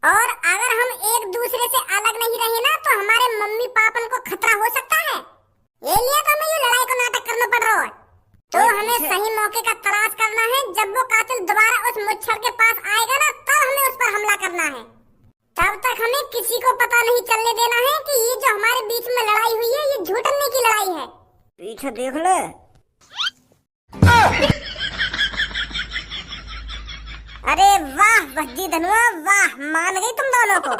और अगर हम एक दूसरे से अलग नहीं रहे ना तो हमारे मम्मी पापा को खतरा हो सकता है। ये लिए तो हमें ये लड़ाई को नाटक करना पड़ रहा है। तो हमें सही मौके का तलाश करना है। जब वो कातिल दोबारा उस मुच्छर के पास आएगा ना तब हमें उस पर हमला करना है। तब तक हमें किसी को पता नहीं चलने देना है कि ये जो हमारे बीच में लड़ाई हुई है ये झूठने की लड़ाई है। पीछे देख ले। अरे वाह भज्जी धनुआ वाह, मान गई तुम दोनों को।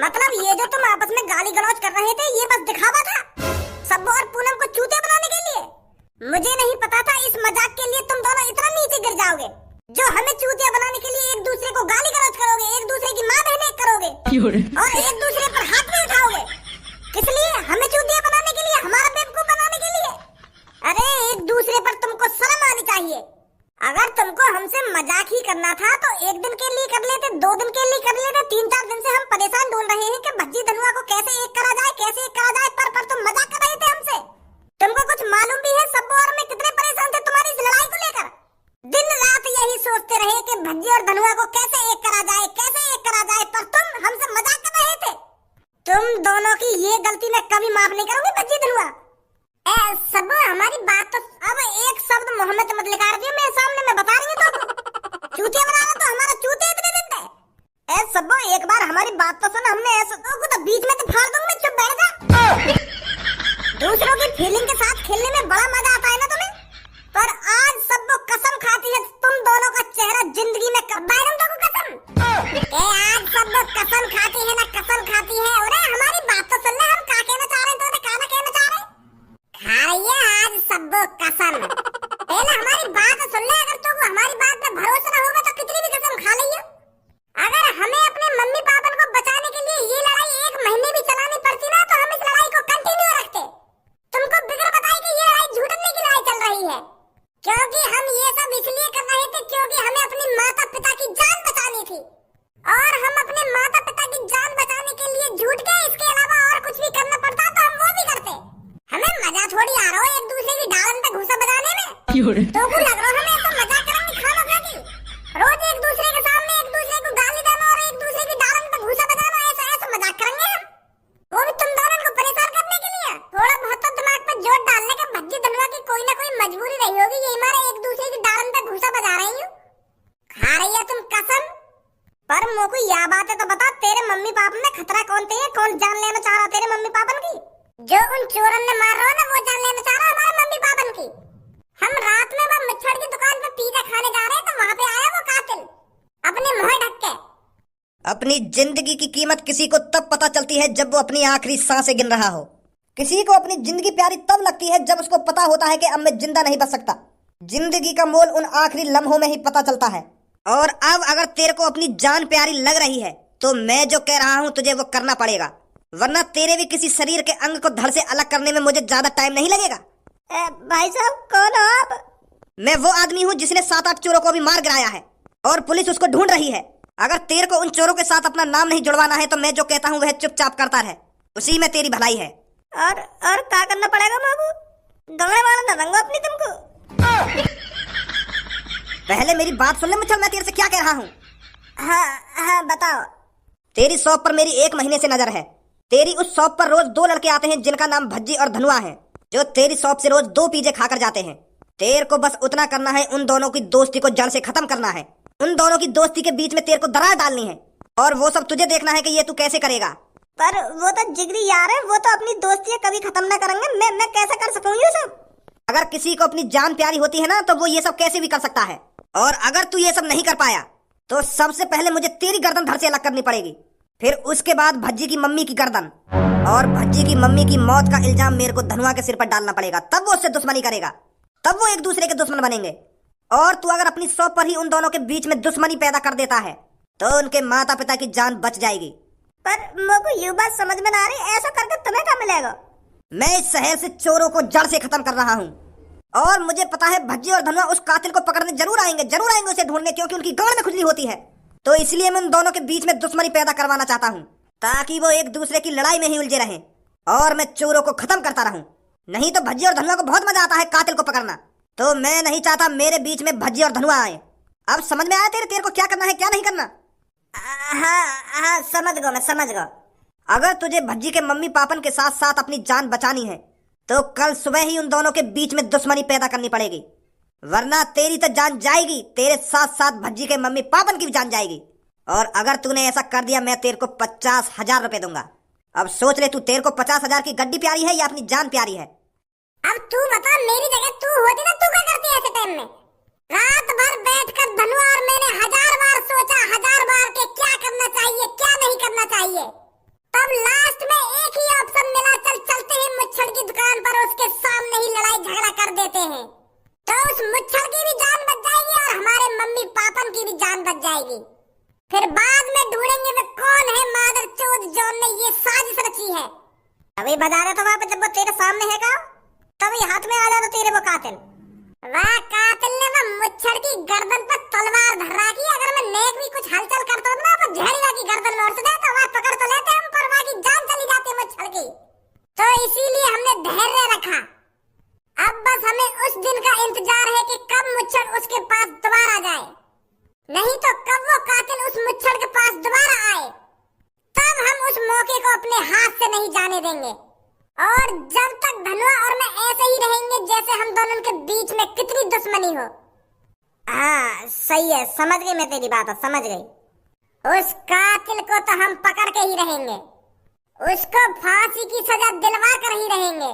मतलब ये जो तुम आपस में गाली गलौज कर रहे थे ये बस दिखावा था सब और पूनम को चूते बनाने के लिए। मुझे नहीं पता था इस मजाक के लिए तुम दोनों इतना नीचे गिर जाओगे जो हमें चूतिया बनाने के लिए एक दूसरे को गाली गलौज करोगे, एक दूसरे की माँ बहनें करोगे और एक दूसरे पर हाथ भी उठाओगे। किस लिए? हमें चूतिया बनाने के लिए, हमारा बेवकूफ बनाने के लिए। अरे एक दूसरे पर तुमको शर्म आनी चाहिए। अगर तुमको हमसे मजाक ही करना था तो एक दिन के लिए कर लेते, 2 दिन के लिए कर लेते। 3-4 दिन से हम परेशान ढूंढ रहे हैं कि भज्जी धनुआ को कैसे एक करा जाए, कैसे एक करा जाए, पर तुम मजाक कर रहे थे हमसे। तुमको कुछ मालूम भी है सब और मैं कितने परेशान थे तुम्हारी इस लड़ाई को लेकर। दिन रात यही सोचते रहे कि भज्जी और धनुआ को कैसे एक करा जाए, कैसे एक करा जाए, पर तुम हमसे मजाक कर रहे थे। तुम दोनों की ये गलती मैं कभी माफ नहीं करूंगी भज्जी धनुआ। सब हमारी बात तो अब एक शब्द मोहम्मद मत लिखा दियो मेरे सामने, मैं बता रही हूँ तो चूतिया बनाना तो हमारा चूते इतने दिन थे। सब एक बार हमारी बात तो सुन, हमने ऐसा तो बीच में तो फाड़ दूंगा, चुप बैठ जा। दूसरों की फीलिंग के साथ खेलने में बड़ा मजा आता है ना तुम्हें, पर आज सब कसम खाती है तुम दोनों का चेहरा जिंदगी में बैगन दो कसम। आज सब कसम खाती है ना कसम खाती है। अरे हमारी बात तो सुन ले, हम क्या कहना चाह रहे हैं, तो कहना कहना चाह रहे आज सब कसम। पहले हमारी बात सुन ले, अगर तुम हमारी बात पे भरोसा ना होगा तो कितनी भी कसम खा लियो। अगर हमें अपने मम्मी पापा को बचाने के लिए ये लड़ाई 1 महीने भी चलानी पड़ती ना तो हम इस लड़ाई को कंटिन्यू रखते। तुमको बिगड़ बताई कि ये लड़ाई झूठने की लड़ाई चल रही है, क्योंकि हम ये सब इसलिए कर रहे थे क्योंकि हमें अपने माता पिता की जान बचानी थी। और हम अपने माता पिता की जान बचाने के लिए झूठ के इसके अलावा और कुछ भी करना पड़ता तो हम वो भी करते। हमें मजा थोड़ी आ रहा हो एक दूसरे की डालन पे घुसा बजाने में। तो को लग रहा है हमें ऐसा मजाक करेंगे खाना खा के, रोज एक दूसरे के सामने एक दूसरे को गाली देना और एक दूसरे की डालन पे घुसा बजाना, ऐसा ऐसा मजाक करेंगे हम, वो भी तुम दोनों को परेशान करने के लिए। थोड़ा बहुत तो दिमाग पे जोर डालने का भज्जी धनुआ की कोई ना कोई मजबूरी रही होगी, ये हमारे एक दूसरे की डालन पे घुसा बजा रही हो, खा रही है तुम कसम। पर मोको यह बात है तो बता, तेरे मम्मी पापा में खतरा कौन थे? कौन जान लेना चाह रहा तेरे मम्मी पापा की? जो उन चोरन ने मार रहा ना वो जान लेना चाह रहा हमारे मम्मी पापा की। हम रात में वो मच्छर की दुकान पे पिज्जा खाने जा रहे हैं तो वहाँ पे आया वो कातिल अपने मुंह ढक के। अपनी जिंदगी की कीमत किसी को तब पता चलती है जब वो अपनी आखिरी सांसें गिन रहा हो। किसी को अपनी जिंदगी प्यारी तब लगती है जब उसको पता होता है कि अब मैं जिंदा नहीं बच सकता। जिंदगी का मोल उन आखिरी लम्हों में ही पता चलता है। और अब अगर तेरे को अपनी जान प्यारी लग रही है तो मैं जो कह रहा हूँ तुझे वो करना पड़ेगा, वरना तेरे भी किसी शरीर के अंग को धड़ से अलग करने में मुझे ज्यादा टाइम नहीं लगेगा। भाई साहब कौन हो आप? मैं वो आदमी हूँ जिसने 7-8 चोरों को भी मार गिराया है और पुलिस उसको ढूंढ रही है। अगर तेरे को उन चोरों के साथ अपना नाम नहीं जुड़वाना है तो मैं जो कहता हूँ वह चुपचाप करता रहे, उसी में तेरी भलाई है। और क्या करना पड़ेगा बाबू? दंगड़े वाला न रंगो अपनी तुमको। पहले मेरी बात सुन ले मुच्छल, मैं तेरे से क्या कह रहा हूँ। हाँ बताओ। तेरी शॉप पर मेरी 1 महीने से नजर है। तेरी उस शॉप पर रोज 2 लड़के आते हैं जिनका नाम भज्जी और धनुआ है, जो तेरी शॉप से रोज 2 पिज्जे खाकर जाते हैं। तेरे को बस उतना करना है, उन दोनों की दोस्ती को जड़ से खत्म करना है। उन दोनों की दोस्ती के बीच में तेरे को दरार डालनी है और वो सब तुझे देखना है कि ये तू कैसे करेगा। पर वो तो जिगरी यार है, वो तो अपनी दोस्ती कभी खत्म ना करेंगे। मैं कैसे कर सकूं ये सब? अगर किसी को अपनी जान प्यारी होती है ना तो वो ये सब कैसे भी कर सकता है। और अगर तू ये सब नहीं कर पाया तो सबसे पहले मुझे तेरी गर्दन धड़ से अलग करनी पड़ेगी, फिर उसके बाद भज्जी की मम्मी की गर्दन, और भज्जी की मम्मी की मौत का इल्जाम मेरे को धनुआ के सिर पर डालना पड़ेगा। तब वो उससे दुश्मनी करेगा, तब वो एक दूसरे के दुश्मन बनेंगे। और तू अगर अपनी शॉप पर ही उन दोनों के बीच में दुश्मनी पैदा कर देता है तो उनके माता पिता की जान बच जाएगी। पर मुझको ये बात समझ में ना आ रही, ऐसा करके तुम्हें क्या मिलेगा? मैं इस शहर से चोरों को जड़ से खत्म कर रहा हूँ और मुझे पता है भज्जी और धनुआ उस कातिल को पकड़ने जरूर आएंगे उसे ढूंढने, क्योंकि उनकी गांड में खुजली होती है। तो इसलिए मैं उन दोनों के बीच में दुश्मनी पैदा करवाना चाहता हूँ ताकि वो एक दूसरे की लड़ाई में ही उलझे रहें और मैं चोरों को खत्म करता रहूं। नहीं तो भज्जी और धनुआ को बहुत मजा आता है कातिल को पकड़ना, तो मैं नहीं चाहता मेरे बीच में भज्जी और धनुआ आए। अब समझ में आया तेरे को क्या करना है क्या नहीं करना? हाँ हाँ, समझ गया, मैं समझ गया। अगर तुझे भज्जी के मम्मी पापन के साथ साथ अपनी जान बचानी है तो कल सुबह ही उन दोनों के बीच में दुश्मनी पैदा करनी पड़ेगी, वरना तेरी तो जान जाएगी, तेरे साथ साथ भज्जी के मम्मी पापन की भी जान जाएगी। और अगर तूने ऐसा कर दिया मैं तेरे को 50,000 रुपए दूंगा। अब सोच ले, तू तेरे को 50,000 की गड्डी प्यारी है या अपनी जान प्यारी है? अब तू बता, मेरी जगह तू होती ना, तू क्या करती ऐसे टाइम में? रात भर बैठकर धनुआ और मैंने 1000 बार सोचा, 1000 बार के क्या करना चाहिए क्या नहीं करना चाहिए। तब लास्ट में एक ही ऑप्शन मिला, चल चलते हैं मुच्छड़ की दुकान पर, उसके सामने ही लड़ाई झगड़ा कर देते हैं, तो उस मुच्छड़ की भी जान बच जाएगी और हमारे मम्मी पापन की भी जान बच जाएगी। फिर बाद में ढूंढेंगे वे कौन है मादरचोद जॉन ने ये साजिश रची है। अभी बता रहे तो वहां पे जब वो तेरे सामने है का, तभी हाथ में आ जाता तेरे वो कातिल। वह कातिल ने वह मुच्छड़ की गर्दन पर तलवार धर रखी। अगर मैं नेक भी कुछ हलचल करता हूँ ना तो झड़ीला की गर्दन लौट से तो वह पकड़ तो लेते हम, पर वह की जान चली जाती मुच्छड़ की। तो इसीलिए हमने धैर्य रखा। अब बस हमें उस दिन का इंतजार है कि कब मुच्छड़ उसके पास दोबारा जाए, नहीं तो कब वो कातिल उस मुच्छड़ के पास दोबारा आए, तब हम उस मौके को अपने हाथ से नहीं जाने देंगे। और जब तक धनुआ और मैं ऐसे ही रहेंगे जैसे हम दोनों के बीच में कितनी दुश्मनी हो। हाँ सही है, समझ गई मैं तेरी बात, समझ गई। उस कातिल को तो हम पकड़ के ही रहेंगे, उसको फांसी की सजा दिलवा कर ही रहेंगे।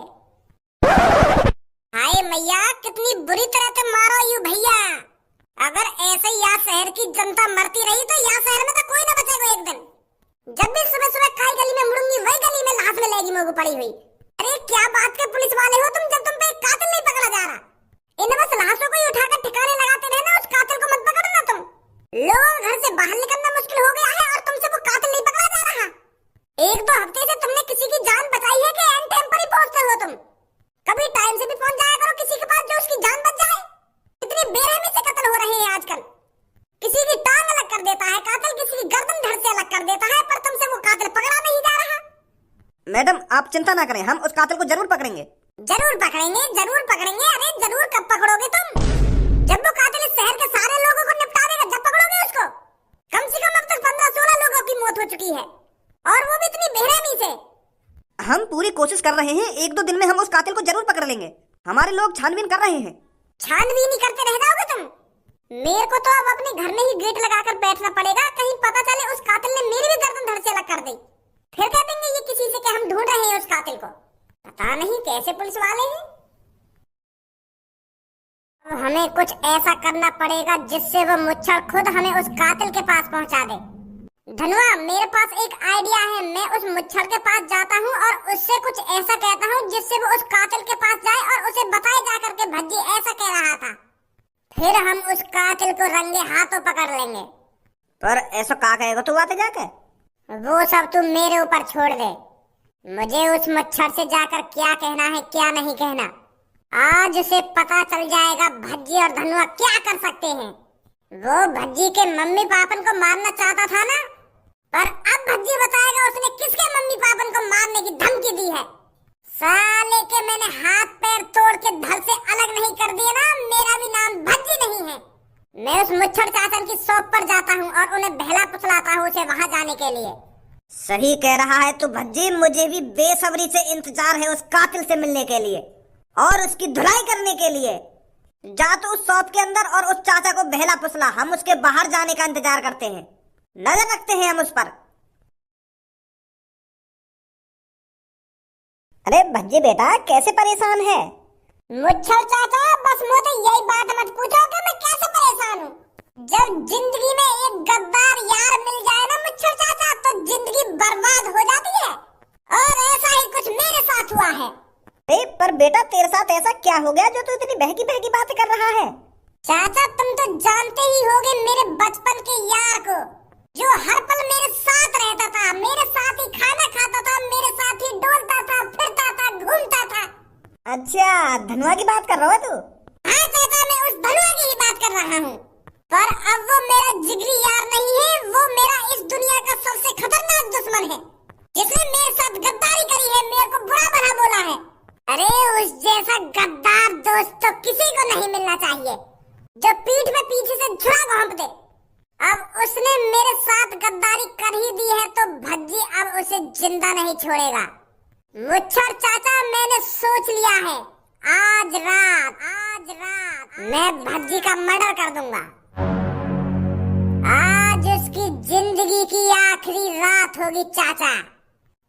हाय मैया, कितनी बुरी तरह से मारो यू भैया। अगर ऐसे ही यहाँ शहर की जनता मरती रही तो यहाँ शहर में तो कोई ना बचेगा एक दिन। जब भी सुबह सुबह खाई गली में मुड़ूंगी वही गली में लाश में लेगी मुझे पड़ी हुई। अरे क्या बात के पुलिस वाले हो तुम, जब तुम पे एक कातिल नहीं पकड़ा जा रहा। इन बस लाशों को ही उठाकर ठिकाने लगाते रहना, उस कातिल को मत पकड़ना तुम। लोगों के घर से बाहर निकलना मुश्किल हो गया है और तुमसे वो कातिल नहीं पकड़ा जा रहा। 1-2 हफ्ते से तुमने किसी की जान बचाई है कि एंड टाइम पर ही पहुंचते हो तुम? कभी टाइम से भी पहुंच जाया करो किसी के पास जो उसकी जान बच जाए। इतनी बेरहमी से कत्ल हो रहे हैं आजकल। किसी की टांग अलग कर देता है कातिल, किसी की गर्दन धड़ से अलग कर देता है, पर तुमसे वो कातिल पकड़ा नहीं जा रहा। मैडम आप चिंता ना करें, हम उस कातिल को जरूर पकड़ेंगे। जरूर पकड़ेंगे, जरूर पकड़ेंगे। अरे जरूर कब पकड़ोगे तुम? जब वो कातिल इस शहर के सारे लोगों को निपटा देगा जब पकड़ोगे उसको। कम से कम अब तक 15-16 लोगों की मौत हो चुकी है और वो भी इतनी बेरहमी से। हम पूरी कोशिश कर रहे हैं, 1-2 दिन में हम उस कातिल को जरूर पकड़ लेंगे। हमारे लोग छानबीन कर रहे हैं। छानबीन ही करते रह जाओगे तुम? मेरे को तो अब अपने घर में ही गेट लगाकर बैठना पड़ेगा, कहीं पता चले उस कातिल ने मेरी भी गर्दन धड़ से अलग कर दी। फिर कह देंगे ये किसी से कि हम ढूंढ रहे हैं उस कातिल को। पता नहीं कैसे पुलिस वाले हैं। तो हमें कुछ ऐसा करना पड़ेगा जिससे वो मुच्छड़ खुद हमें उस कातिल के पास पहुंचा दे। धनुआ मेरे पास एक आइडिया है, मैं उस मुच्छड़ के पास जाता हूँ और उससे कुछ ऐसा कहता हूँ जिससे वो उस कातिल के पास जाए और उसे बताए जा करके भज्जी ऐसा कह रहा था। फिर हम उस कातिल को रंगे हाथों पकड़ लेंगे। पर ऐसा क्या कहेगा तू आते जाके? वो सब तुम मेरे ऊपर छोड़ दे। मुझे उस मच्छर से जाकर क्या कहना है क्या नहीं कहना, आज उसे पता चल जाएगा भज्जी और धनुआ क्या कर सकते हैं। वो भज्जी के मम्मी पापन को मारना चाहता था ना, पर अब भज्जी बताएगा उसने किसके मम्मी पापन को मारने की धमकी दी है। साले के मैंने हाथ पैर तोड़ के धड़ से अलग नहीं कर दिया ना, मेरा भी नाम भज्जी नहीं है। मैं उस मुच्छड़ चाचन की शॉप पर जाता हूँ और उन्हें बहला फुसलाता हूँ उसे वहाँ जाने के लिए। सही कह रहा है तू भज्जी, मुझे भी बेसब्री से इंतजार है उस कातिल से मिलने के लिए और उसकी धुलाई करने के लिए। जा तो उस शॉप के अंदर और उस चाचा को बहला फुसला, हम उसके बाहर जाने का इंतजार करते हैं, नजर रखते हैं हम उस पर। अरे भज्जी बेटा कैसे परेशान है? मुच्छड़ चाचा बस मुझे यही बात मत पूछो कि मैं कैसे परेशान हूँ। जब जिंदगी में एक गद्दार यार मिल जाए ना मुच्छड़ चाचा तो जिंदगी बर्बाद हो जाती है, और ऐसा ही कुछ मेरे साथ हुआ है। पर बेटा तेरे साथ ऐसा क्या हो गया जो तू इतनी बहकी बहकी बातें कर रहा है? चाचा तुम तो जानते ही होगे मेरे बचपन के यार को, जो हर पल मेरे साथ रहता था, मेरे साथ ही खाना खाता था, मेरे साथ ही डोलता था, फिरता था, घूमता था। अच्छा धनुआ की बात कर रहा है तू? हाँ चाचा मैं उस धनुआ की ही बात कर रहा हूँ, पर अब वो मेरा जिगरी यार नहीं है, वो मेरा इस दुनिया का सबसे खतरनाक दुश्मन है, जिसने मेरे साथ गद्दारी करी है, मेरे को बुरा भला बोला है। अरे उस जैसा गद्दार दोस्त तो किसी को नहीं मिलना चाहिए, जो पीठ में पीछे से छुरा घोंप दे। अब उसने मेरे साथ गद्दारी कर ही दी है तो भज्जी अब उसे जिंदा नहीं छोड़ेगा। मुच्छर चाचा, मैंने सोच लिया है, आज रात मैं भज्जी का मर्डर कर दूंगा। आज उसकी जिंदगी की आखिरी रात होगी चाचा।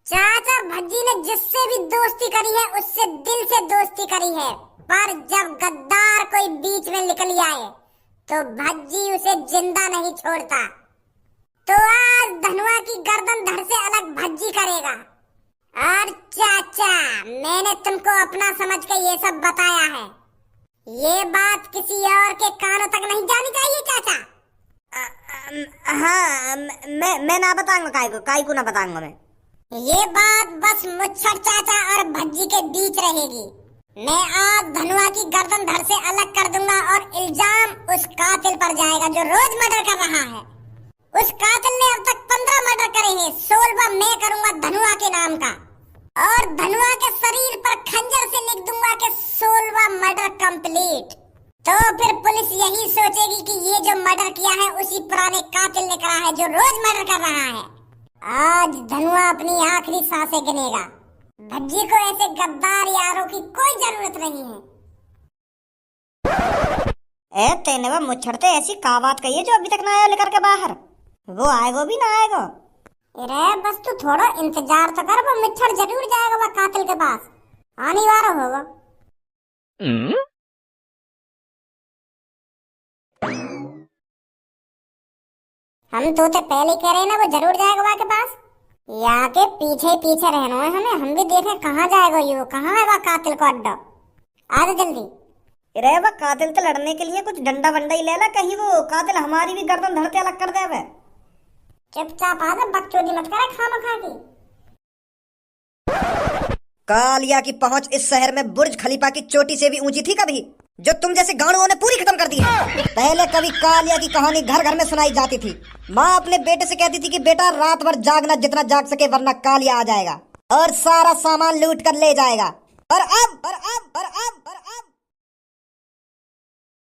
चाचा, भज्जी ने जिससे भी दोस्ती करी है उससे दिल से दोस्ती करी है, पर जब गद्दार कोई बीच में निकल आए तो भज्जी उसे जिंदा नहीं छोड़ता। तो आज धनुआ की गर्दन धड़ से अलग भज्जी करेगा। और चाचा, मैंने तुमको अपना समझ के ये सब बताया है, ये बात किसी और के कानों तक नहीं जानी चाहिए चाचा। हाँ, मैं ना बताऊंगा, काई को ना बताऊंगा मैं। ये बात बस मुच्छर चाचा और भज्जी के बीच रहेगी। मैं आज धनुआ की गर्दन धड़ से अलग कर दूंगा और इल्जाम उस कातिल पर जाएगा जो रोज मर्डर कर रहा है। उस कातिल ने अब तक 15 मर्डर करे हैं, 16वां मैं करूंगा धनुआ के नाम का। और धनुआ के शरीर पर खंजर से लिख दूंगा कि 16वां मर्डर कंप्लीट। तो फिर पुलिस यही सोचेगी कि ये जो मर्डर किया है उसी पुराने कातिल ने करा है जो रोज मर्डर कर रहा है। आज धनुआ अपनी आखिरी सांसें गिनेगा। भज्जी को ऐसे गद्दार यारों की कोई जरूरत नहीं है। तेने वो मुच्छड़ते ऐसी का बात कही है जो अभी तक ना आया लेकर के बाहर? वो आएगा भी ना आएगा? अरे बस तू थोड़ा इंतजार तो कर, वो मुच्छड़ जरूर जाएगा वो कातिल के पास, आने वाला होगा। हम तो पहले कह रहे हैं ना, वो जरूर जाएगा वहाँ के पास। यहाँ के पीछे पीछे रहना है हमें, हम भी देखें कहाँ जाएगा ये, कहाँ है वह कातिल को अड्डा। आ जा जल्दी। अरे वह कातिल तो लड़ने के लिए कुछ डंडा वंडा ही ले ला, कहीं वो कातिल हमारी भी गर्दन धरते अलग कर दे। चुपचाप आ जा, बकचोदी मत करे खाना खा के। कालिया की पहुंच इस शहर में बुर्ज खलीफा की चोटी से भी ऊंची थी कभी, जो तुम जैसे गाड़ुओं ने पूरी खत्म कर दी है। पहले कभी कालिया की कहानी घर घर में सुनाई जाती थी। माँ अपने बेटे से कहती थी कि बेटा रात भर जागना जितना जाग सके, वरना कालिया आ जाएगा और सारा सामान लूट कर ले जाएगा। और अब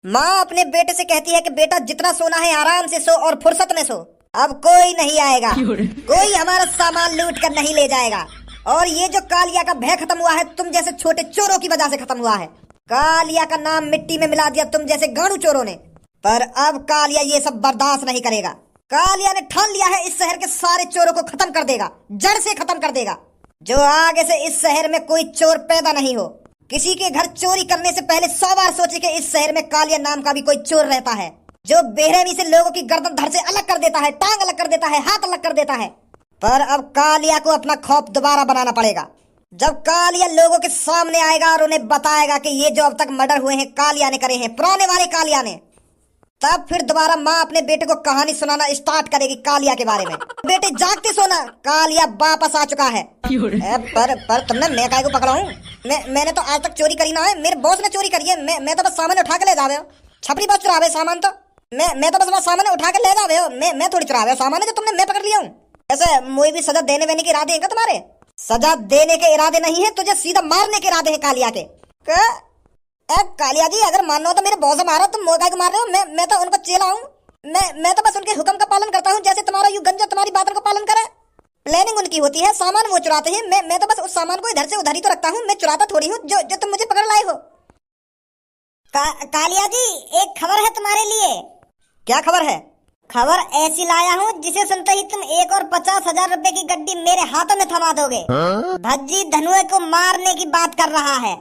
माँ अपने बेटे से कहती है कि बेटा जितना सोना है आराम से सो और फुर्सत में सो, अब कोई नहीं आएगा, कोई हमारा सामान लूट कर नहीं ले जाएगा। और ये जो कालिया का भय खत्म हुआ है तुम जैसे छोटे चोरों की वजह से खत्म हुआ है। कालिया का नाम मिट्टी में मिला दिया तुम जैसे गाड़ू चोरों ने। पर अब कालिया ये सब बर्दाश्त नहीं करेगा। कालिया ने ठान लिया है इस शहर के सारे चोरों को खत्म कर देगा, जड़ से खत्म कर देगा। जो आगे से इस शहर में कोई चोर पैदा नहीं हो। किसी के घर चोरी करने से पहले 100 बार सोचे कि इस शहर में कालिया नाम का भी कोई चोर रहता है, जो बेरहमी से लोगों की गर्दन धड़ से अलग कर देता है, टांग अलग कर देता है, हाथ अलग कर देता है। पर अब कालिया को अपना खौफ दोबारा बनाना पड़ेगा। जब कालिया लोगों के सामने आएगा और उन्हें बताएगा कि ये जो अब तक मर्डर हुए हैं कालिया ने करे हैं, पुराने वाले कालिया ने, तब फिर दोबारा माँ अपने बेटे को कहानी सुनाना स्टार्ट करेगी कालिया के बारे में। बेटे जागते सोना, कालिया वापस आ चुका है। पर तुमने मैं काय को पकड़ा हूँ? मैंने तो आज तक चोरी करी ना है, मेरे बॉस ने चोरी करी है। मैं तो बस सामान उठा के ले जावे हो। छपरी बस चुरावे सामान तो मैं तो बस सामान उठा के ले जावे हो। मैं थोड़ी चुरावे सामान जो तुमने मैं पकड़ लिया हूँ। ऐसे मुझे भी सजा देने वेने के इरादे हैं तुम्हारे? सजा देने के इरादे नहीं है, तुझे सीधा मारने के इरादे हैं कालिया के। कालिया जी अगर मानो तो मेरे बॉस मारो, तुम मोगा को मार रहे हो। मैं तो उनको चेला हूँ। मैं तो बस उनके हुक्म का पालन करता हूँ, जैसे तुम्हारा यू गंजा तुम्हारी बातों का पालन करे। प्लानिंग उनकी होती है, सामान वो चुराते हैं। मैं तो बस उस सामान को इधर से उधर ही तो रखता हूँ, मैं चुराता थोड़ी हूँ जो तुम मुझे पकड़ लाए हो। कालिया जी एक खबर है तुम्हारे लिए। क्या खबर है? खबर ऐसी लाया हूँ जिसे सुनते ही तुम 1 और 50,000 रुपए की गड्डी मेरे हाथों में थमा दोगे। भज्जी धनुए को मारने की बात कर रहा है।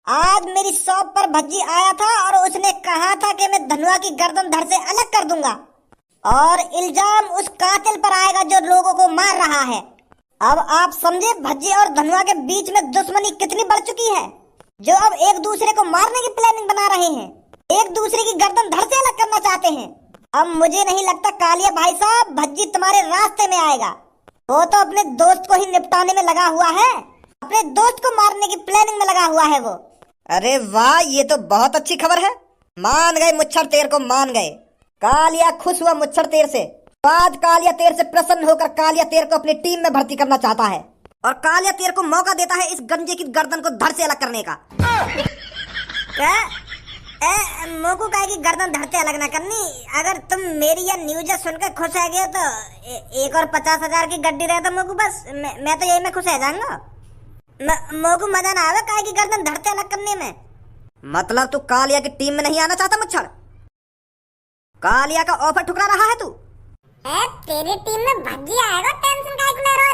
आज मेरी शॉप पर भज्जी आया था और उसने कहा था कि मैं धनुआ की गर्दन धड़ से अलग कर दूंगा और इल्जाम उस कातिल पर आएगा जो लोगों को मार रहा है। अब आप समझे भज्जी और धनुआ के बीच में दुश्मनी कितनी बढ़ चुकी है, जो अब एक दूसरे को मारने की प्लानिंग बना रहे हैं, एक दूसरे की गर्दन धड़ से अलग करना चाहते हैं। अब मुझे नहीं लगता कालिया भाई साहब भज्जी तुम्हारे रास्ते में आएगा। वो तो अपने दोस्त को ही निपटाने में लगा हुआ है, अपने दोस्त को मारने की प्लानिंग में लगा हुआ है वो। अरे वाह, ये तो बहुत अच्छी खबर है। मान गए मुच्छर तेर को, मान गए। कालिया खुश हुआ मुच्छर तेर से। आज कालिया तेर से प्रसन्न होकर कालिया तेर को अपनी टीम में भर्ती करना चाहता है और कालिया तेर को मौका देता है इस गंजे की गर्दन को धड़ से अलग करने का। मोकू काहे की गर्दन धरते अलग ना करनी। अगर तुम मेरी या न्यूज सुनकर खुश है गए तो एक और 50,000 की गड्डी रहे तो मोकू बस मैं तो यही में खुश रह जाऊंगा। मोकू मजा ना आवे काहे की गर्दन धरते अलग करने में। मतलब तू कालिया की टीम में नहीं आना चाहता मुच्छर? कालिया का ऑफर ठुकरा रहा है तू? तेरी टीम में भज्जी आएगा, टेंशन काहे को ले रहा